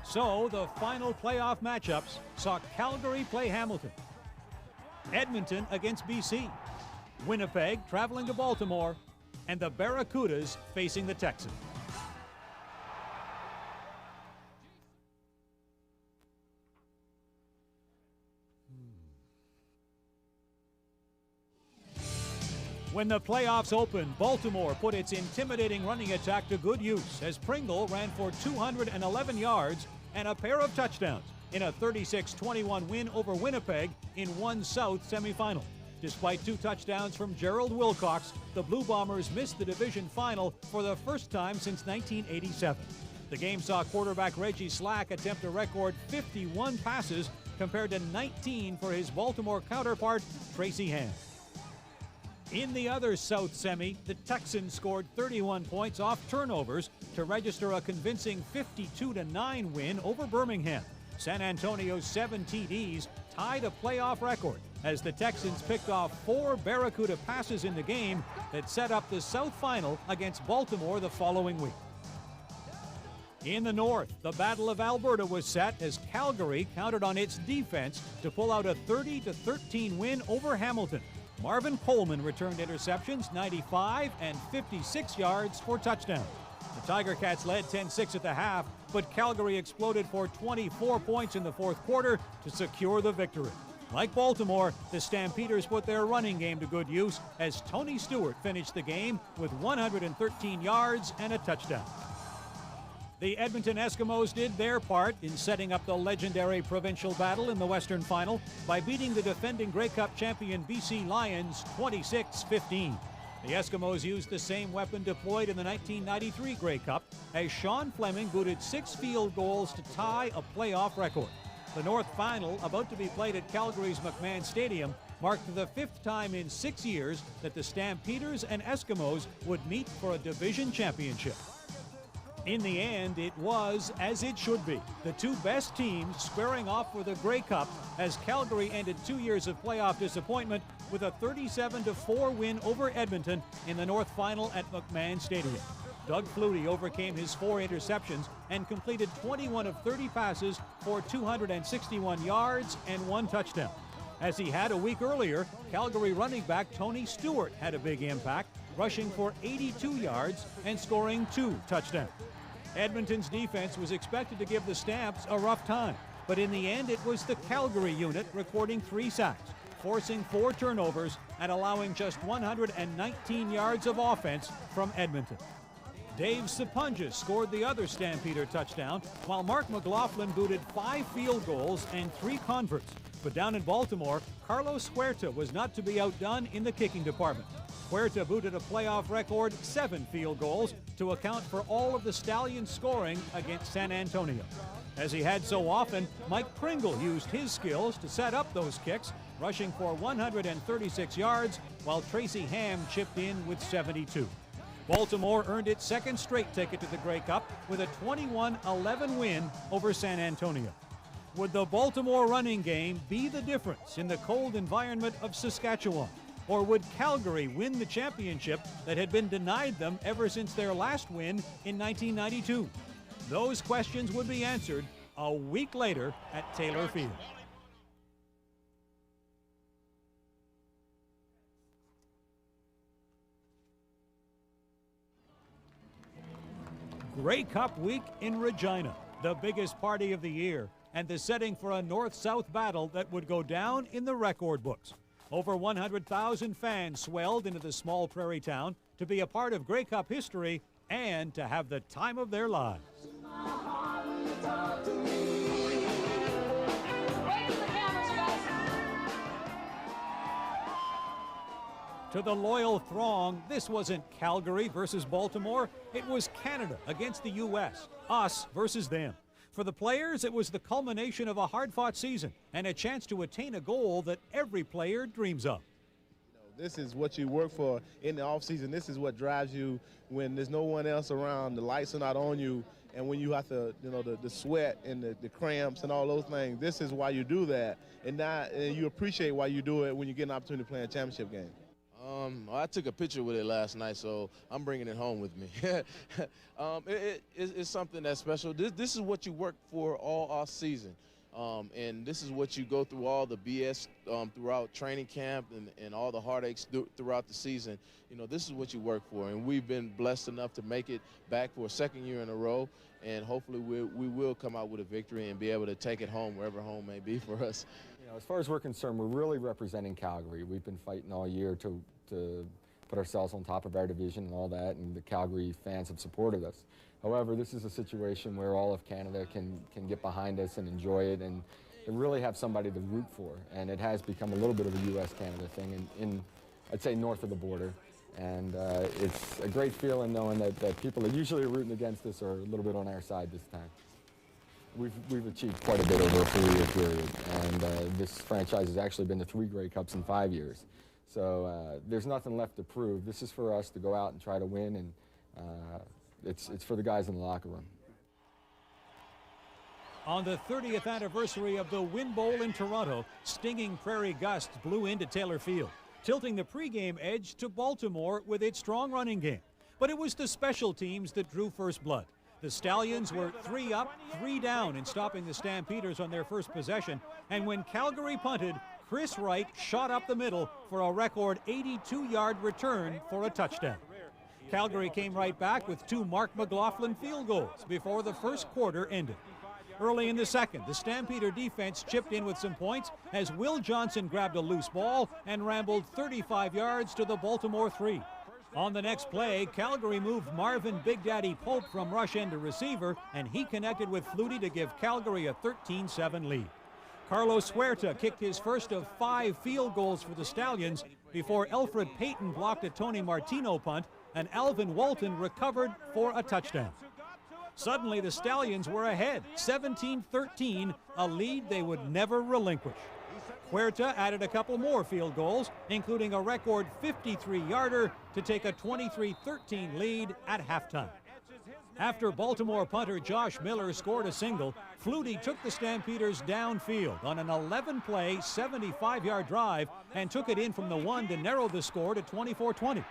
So the final playoff matchups saw Calgary play Hamilton, Edmonton against BC, Winnipeg traveling to Baltimore, and the Barracudas facing the Texans. When the playoffs opened, Baltimore put its intimidating running attack to good use as Pringle ran for 211 yards and a pair of touchdowns in a 36-21 win over Winnipeg in 1 South semifinal. Despite 2 touchdowns from Gerald Wilcox, the Blue Bombers missed the division final for the first time since 1987. The game saw quarterback Reggie Slack attempt a record 51 passes compared to 19 for his Baltimore counterpart, Tracy Ham. In the other South semi, the Texans scored 31 points off turnovers to register a convincing 52-9 win over Birmingham. San Antonio's 7 TDs tied a playoff record as the Texans picked off 4 Barracuda passes in the game that set up the South Final against Baltimore the following week. In the North, the Battle of Alberta was set as Calgary counted on its defense to pull out a 30-13 win over Hamilton. Marvin Coleman returned interceptions, 95 and 56 yards for touchdowns. The Tiger Cats led 10-6 at the half, but Calgary exploded for 24 points in the fourth quarter to secure the victory. Like Baltimore, the Stampeders put their running game to good use as Tony Stewart finished the game with 113 yards and a touchdown. The Edmonton Eskimos did their part in setting up the legendary provincial battle in the Western Final by beating the defending Grey Cup champion BC Lions 26-15. The Eskimos used the same weapon deployed in the 1993 Grey Cup as Sean Fleming booted 6 field goals to tie a playoff record. The North Final, about to be played at Calgary's McMahon Stadium, marked the 5th time in 6 years that the Stampeders and Eskimos would meet for a division championship. In the end, it was as it should be. The 2 best teams squaring off for the Grey Cup as Calgary ended 2 years of playoff disappointment with a 37-4 win over Edmonton in the North Final at McMahon Stadium. Doug Flutie overcame his 4 interceptions and completed 21 of 30 passes for 261 yards and 1 touchdown. As he had a week earlier, Calgary running back Tony Stewart had a big impact, rushing for 82 yards and scoring 2 touchdowns. Edmonton's defense was expected to give the Stamps a rough time, but in the end it was the Calgary unit recording 3 sacks, forcing 4 turnovers and allowing just 119 yards of offense from Edmonton. Dave Sapunjas scored the other Stampeder touchdown, while Mark McLaughlin booted 5 field goals and 3 converts. But down in Baltimore, Carlos Huerta was not to be outdone in the kicking department. Huerta booted a playoff record 7 field goals to account for all of the Stallions' scoring against San Antonio. As he had so often, Mike Pringle used his skills to set up those kicks, rushing for 136 yards, while Tracy Ham chipped in with 72. Baltimore earned its 2nd straight ticket to the Grey Cup with a 21-11 win over San Antonio. Would the Baltimore running game be the difference in the cold environment of Saskatchewan? Or would Calgary win the championship that had been denied them ever since their last win in 1992? Those questions would be answered a week later at Taylor Field. Grey Cup week in Regina, the biggest party of the year, and the setting for a North-South battle that would go down in the record books. Over 100,000 fans swelled into the small prairie town to be a part of Grey Cup history and to have the time of their lives. To the loyal throng, this wasn't Calgary versus Baltimore. It was Canada against the U.S., us versus them. For the players, it was the culmination of a hard-fought season and a chance to attain a goal that every player dreams of. This is what you work for in the offseason. This is what drives you when there's no one else around, the lights are not on you, and when you have to, the sweat and the cramps and all those things. This is why you do that, and you appreciate why you do it when you get an opportunity to play a championship game. I took a picture with it last night, so I'm bringing it home with me. It's something that's special. This is what you work for all off season, and this is what you go through all the BS throughout training camp and all the heartaches throughout the season. This is what you work for, and we've been blessed enough to make it back for a 2nd year in a row, and hopefully we will come out with a victory and be able to take it home wherever home may be for us. As far as we're concerned, we're really representing Calgary. We've been fighting all year to put ourselves on top of our division and all that, and the Calgary fans have supported us. However, this is a situation where all of Canada can get behind us and enjoy it and really have somebody to root for. And it has become a little bit of a U.S.-Canada thing in I'd say, north of the border. And it's a great feeling knowing that people that usually are rooting against us are a little bit on our side this time. We've achieved quite a bit over a 4-year period, and this franchise has actually been to 3 Grey Cups in 5 years. So there's nothing left to prove. This is for us to go out and try to win, and it's for the guys in the locker room. On the 30th anniversary of the Win Bowl in Toronto, stinging prairie gusts blew into Taylor Field, tilting the pregame edge to Baltimore with its strong running game. But it was the special teams that drew first blood. The Stallions were 3 up, 3 down in stopping the Stampeders on their first possession, and when Calgary punted, Chris Wright shot up the middle for a record 82-yard return for a touchdown. Calgary came right back with 2 Mark McLaughlin field goals before the first quarter ended. Early in the second, the Stampeder defense chipped in with some points as Will Johnson grabbed a loose ball and rambled 35 yards to the Baltimore 3. On the next play, Calgary moved Marvin Big Daddy Pope from rush end to receiver, and he connected with Flutie to give Calgary a 13-7 lead. Carlos Huerta kicked his first of 5 field goals for the Stallions before Alfred Payton blocked a Tony Martino punt and Alvin Walton recovered for a touchdown. Suddenly, the Stallions were ahead, 17-13, a lead they would never relinquish. Huerta added a couple more field goals, including a record 53-yarder to take a 23-13 lead at halftime. After Baltimore punter Josh Miller scored a single, Flutie took the Stampeders downfield on an 11-play, 75-yard drive and took it in from the 1 to narrow the score to 24-20.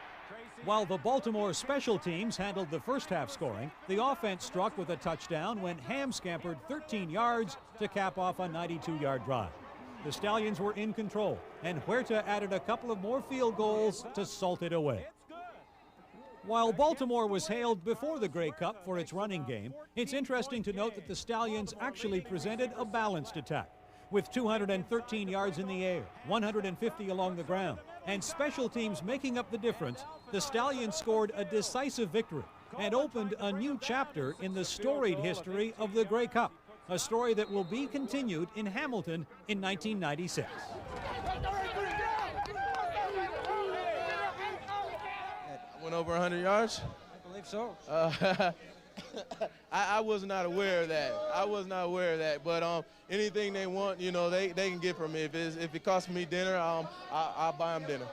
While the Baltimore special teams handled the first half scoring, the offense struck with a touchdown when Ham scampered 13 yards to cap off a 92-yard drive. The Stallions were in control, and Huerta added a couple of more field goals to salt it away. While Baltimore was hailed before the Grey Cup for its running game, it's interesting to note that the Stallions actually presented a balanced attack, with 213 yards in the air, 150 along the ground, and special teams making up the difference. The Stallions scored a decisive victory and opened a new chapter in the storied history of the Grey Cup, a story that will be continued in Hamilton in 1996. Went over 100 yards? I believe so. I was not aware of that. I was not aware of that. But anything they want, you know, they can get from me. If it costs me dinner, I'll buy them dinner.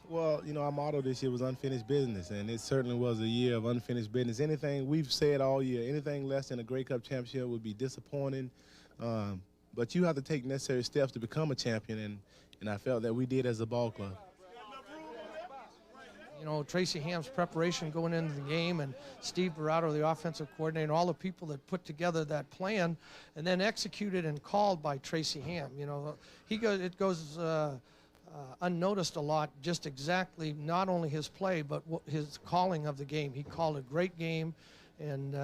Well, you know, our motto this year was unfinished business, and it certainly was a year of unfinished business. Anything we've said all year, anything less than a Grey Cup championship would be disappointing. But you have to take necessary steps to become a champion, and I felt that we did as a ball club. You know, Tracy Ham's preparation going into the game, and Steve Barato, the offensive coordinator, and all the people that put together that plan and then executed and called by Tracy Ham. You know, it goes unnoticed a lot, just exactly not only his play, but his calling of the game. He called a great game and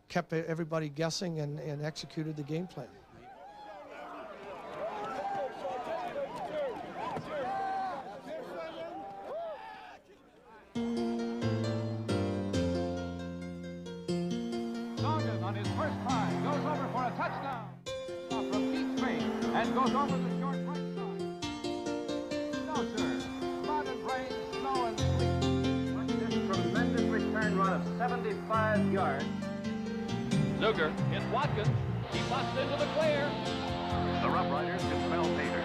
kept everybody guessing and executed the game plan. On his first try, goes over for a touchdown. From deep space and goes over the short right side. No, sir. Mud and rain, snow and sleet. This tremendous return run of 75 yards. Zuger hits Watkins. He busts into the clear. The Rough Riders can spell Pater.